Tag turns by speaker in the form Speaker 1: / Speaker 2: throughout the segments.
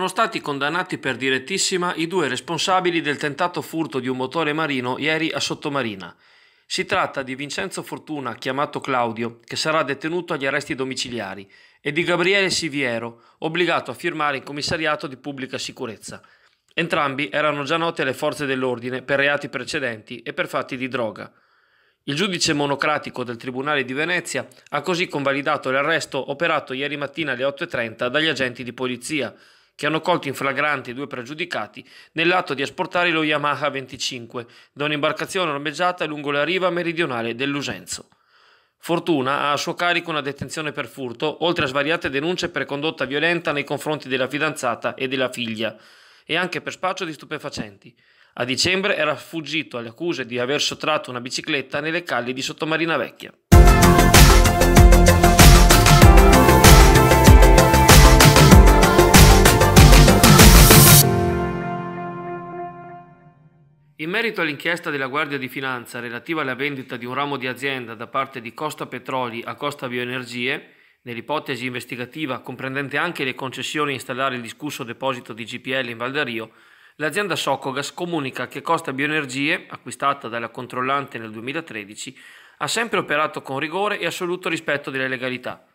Speaker 1: Sono stati condannati per direttissima i due responsabili del tentato furto di un motore marino ieri a Sottomarina. Si tratta di Vincenzo Fortuna, chiamato Claudio, che sarà detenuto agli arresti domiciliari, e di Gabriele Siviero, obbligato a firmare in commissariato di pubblica sicurezza. Entrambi erano già noti alle forze dell'ordine per reati precedenti e per fatti di droga. Il giudice monocratico del Tribunale di Venezia ha così convalidato l'arresto operato ieri mattina alle 8:30 dagli agenti di polizia, che hanno colto in flagranti i due pregiudicati nell'atto di asportare lo Yamaha 25 da un'imbarcazione ormeggiata lungo la riva meridionale del Lusenzo. Fortuna ha a suo carico una detenzione per furto, oltre a svariate denunce per condotta violenta nei confronti della fidanzata e della figlia, e anche per spaccio di stupefacenti. A dicembre era fuggito alle accuse di aver sottratto una bicicletta nelle calli di Sottomarina Vecchia. In merito all'inchiesta della Guardia di Finanza relativa alla vendita di un ramo di azienda da parte di Costa Petroli a Costa Bioenergie, nell'ipotesi investigativa comprendente anche le concessioni a installare il discusso deposito di GPL in Val d'Ario, l'azienda Socogas comunica che Costa Bioenergie, acquistata dalla controllante nel 2013, ha sempre operato con rigore e assoluto rispetto delle legalità.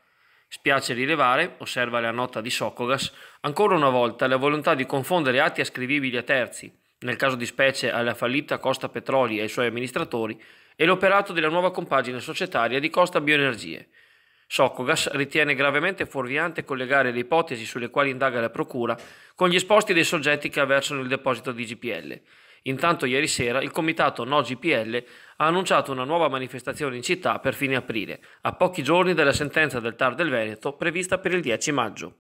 Speaker 1: Spiace rilevare, osserva la nota di Socogas, ancora una volta la volontà di confondere atti ascrivibili a terzi, nel caso di specie alla fallita Costa Petroli e ai suoi amministratori, e l'operato della nuova compagine societaria di Costa Bioenergie. Socogas ritiene gravemente fuorviante collegare le ipotesi sulle quali indaga la procura con gli esposti dei soggetti che avversano il deposito di GPL. Intanto ieri sera il comitato No GPL ha annunciato una nuova manifestazione in città per fine aprile, a pochi giorni dalla sentenza del TAR del Veneto prevista per il 10 maggio.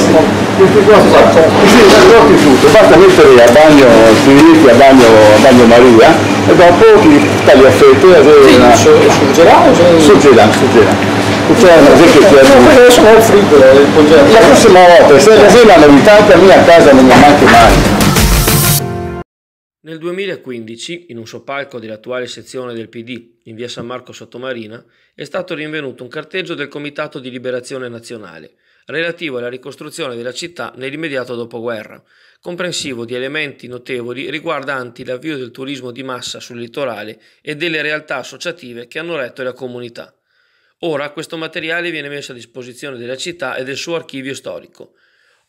Speaker 2: Questi qua sono tutto, basta mettere a bagno, a bagno Maria e dopo ti tagli a fette surgelano? Surgelano. Sono al frigo, la prossima volta, se la sera la novità per me a casa non mi manca mai.
Speaker 1: Nel 2015, in un sobbalco dell'attuale sezione del PD in via San Marco Sottomarina, è stato rinvenuto un carteggio del Comitato di Liberazione Nazionale, relativo alla ricostruzione della città nell'immediato dopoguerra, comprensivo di elementi notevoli riguardanti l'avvio del turismo di massa sul litorale e delle realtà associative che hanno retto la comunità. Ora questo materiale viene messo a disposizione della città e del suo archivio storico.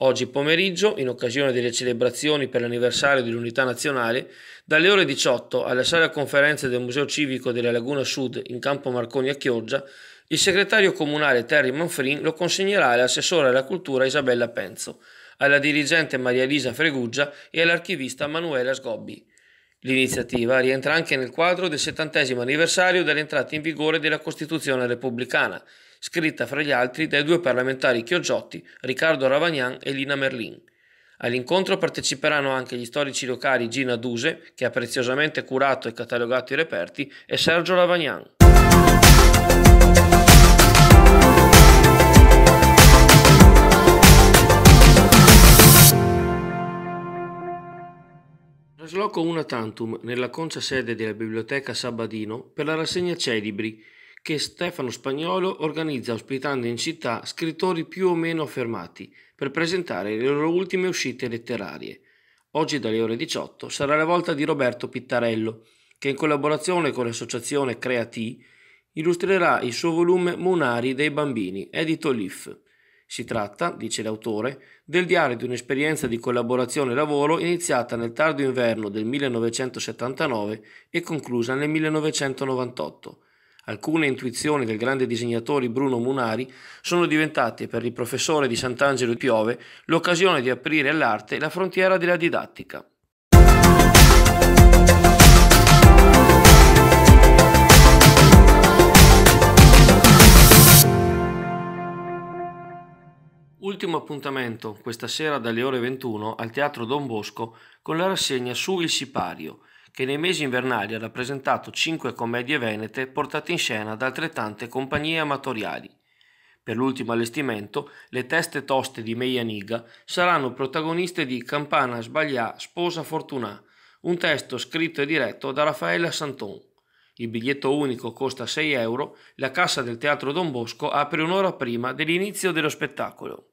Speaker 1: Oggi pomeriggio, in occasione delle celebrazioni per l'anniversario dell'Unità Nazionale, dalle ore 18 alla sala conferenze del Museo Civico della Laguna Sud in Campo Marconi a Chioggia, il segretario comunale Terry Manfrin lo consegnerà all'assessore alla cultura Isabella Penzo, alla dirigente Maria Elisa Freguggia e all'archivista Manuela Sgobbi. L'iniziativa rientra anche nel quadro del 70° anniversario dell'entrata in vigore della Costituzione repubblicana, scritta fra gli altri dai due parlamentari chioggiotti Riccardo Ravagnan e Lina Merlin. All'incontro parteciperanno anche gli storici locali Gina Duse, che ha preziosamente curato e catalogato i reperti, e Sergio Ravagnan. Trasloco una tantum nella concia sede della Biblioteca Sabadino per la rassegna Celibri che Stefano Spagnolo organizza ospitando in città scrittori più o meno affermati per presentare le loro ultime uscite letterarie. Oggi dalle ore 18 sarà la volta di Roberto Pittarello, che in collaborazione con l'associazione Creati illustrerà il suo volume Munari dei bambini, edito LIF. Si tratta, dice l'autore, del diario di un'esperienza di collaborazione e lavoro iniziata nel tardo inverno del 1979 e conclusa nel 1998. Alcune intuizioni del grande disegnatore Bruno Munari sono diventate per il professore di Sant'Angelo di Piove l'occasione di aprire all'arte la frontiera della didattica. Ultimo appuntamento questa sera dalle ore 21 al Teatro Don Bosco con la rassegna Su il Sipario, che nei mesi invernali ha rappresentato 5 commedie venete portate in scena da altrettante compagnie amatoriali. Per l'ultimo allestimento, le teste toste di Meianiga saranno protagoniste di Campana sbaglià sposa Fortunà, un testo scritto e diretto da Raffaella Santon. Il biglietto unico costa 6 euro, la cassa del Teatro Don Bosco apre un'ora prima dell'inizio dello spettacolo.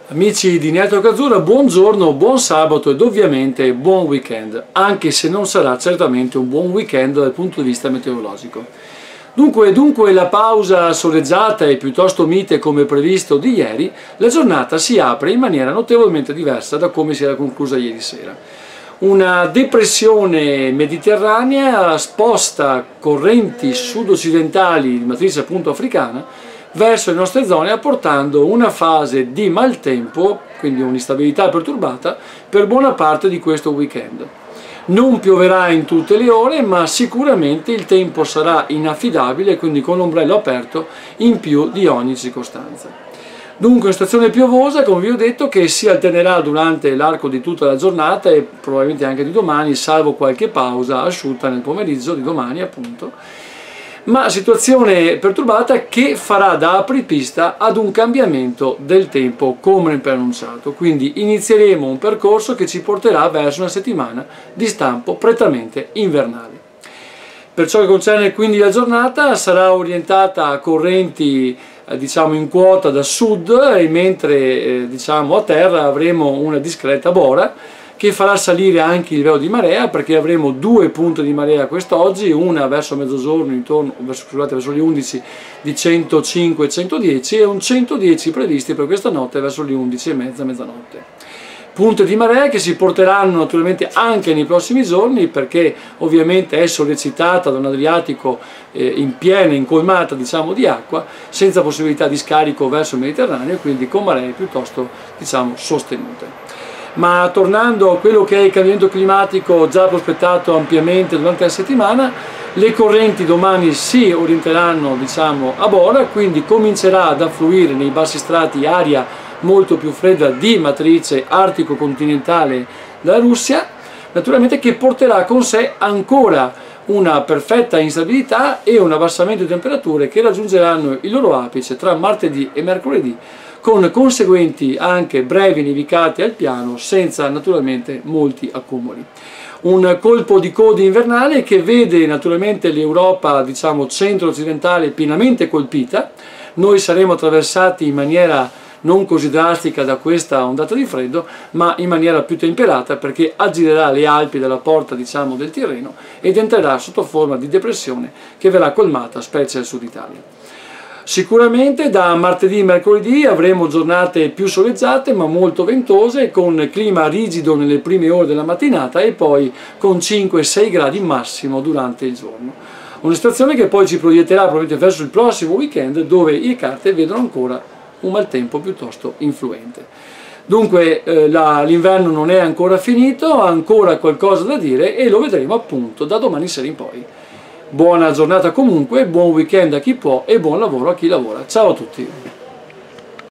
Speaker 3: Amici di Network Azzurra, buongiorno, buon sabato ed ovviamente buon weekend, anche se non sarà certamente un buon weekend dal punto di vista meteorologico. Dunque la pausa soleggiata e piuttosto mite come previsto di ieri, la giornata si apre in maniera notevolmente diversa da come si era conclusa ieri sera. Una depressione mediterranea sposta correnti sud-occidentali di matrice appunto africana verso le nostre zone, apportando una fase di maltempo, quindi un'instabilità perturbata, per buona parte di questo weekend. Non pioverà in tutte le ore, ma sicuramente il tempo sarà inaffidabile, quindi con l'ombrello aperto in più di ogni circostanza. Dunque una situazione piovosa, come vi ho detto, che si alternerà durante l'arco di tutta la giornata e probabilmente anche di domani, salvo qualche pausa asciutta nel pomeriggio di domani appunto. Ma situazione perturbata che farà da apripista ad un cambiamento del tempo come preannunciato, quindi inizieremo un percorso che ci porterà verso una settimana di stampo prettamente invernale. Per ciò che concerne quindi la giornata, sarà orientata a correnti diciamo in quota da sud, e mentre diciamo a terra avremo una discreta bora che farà salire anche il livello di marea, perché avremo due punte di marea quest'oggi, una verso mezzogiorno, verso le 11 di 105-110 e un 110 previsti per questa notte verso le 11:30, mezzanotte. Punte di marea che si porteranno naturalmente anche nei prossimi giorni, perché ovviamente è sollecitata da un Adriatico in piena, incolmata diciamo di acqua, senza possibilità di scarico verso il Mediterraneo, quindi con maree piuttosto diciamo sostenute. Ma tornando a quello che è il cambiamento climatico già prospettato ampiamente durante la settimana, le correnti domani si orienteranno diciamo a bora, quindi comincerà ad affluire nei bassi strati aria molto più fredda di matrice artico-continentale dalla Russia, naturalmente che porterà con sé ancora una perfetta instabilità e un abbassamento di temperature che raggiungeranno il loro apice tra martedì e mercoledì, con conseguenti anche brevi nevicate al piano, senza naturalmente molti accumuli. Un colpo di coda invernale che vede naturalmente l'Europa diciamo centro-occidentale pienamente colpita. Noi saremo attraversati in maniera non così drastica da questa ondata di freddo, ma in maniera più temperata, perché aggirerà le Alpi dalla porta diciamo del Tirreno ed entrerà sotto forma di depressione che verrà colmata specie al sud Italia. Sicuramente da martedì e mercoledì avremo giornate più soleggiate ma molto ventose, con clima rigido nelle prime ore della mattinata e poi con 5-6 gradi massimo durante il giorno. Una situazione che poi ci proietterà probabilmente verso il prossimo weekend, dove le carte vedono ancora un maltempo piuttosto influente. Dunque l'inverno non è ancora finito, ha ancora qualcosa da dire e lo vedremo appunto da domani sera in poi. Buona giornata comunque, buon weekend a chi può e buon lavoro a chi lavora. Ciao a tutti!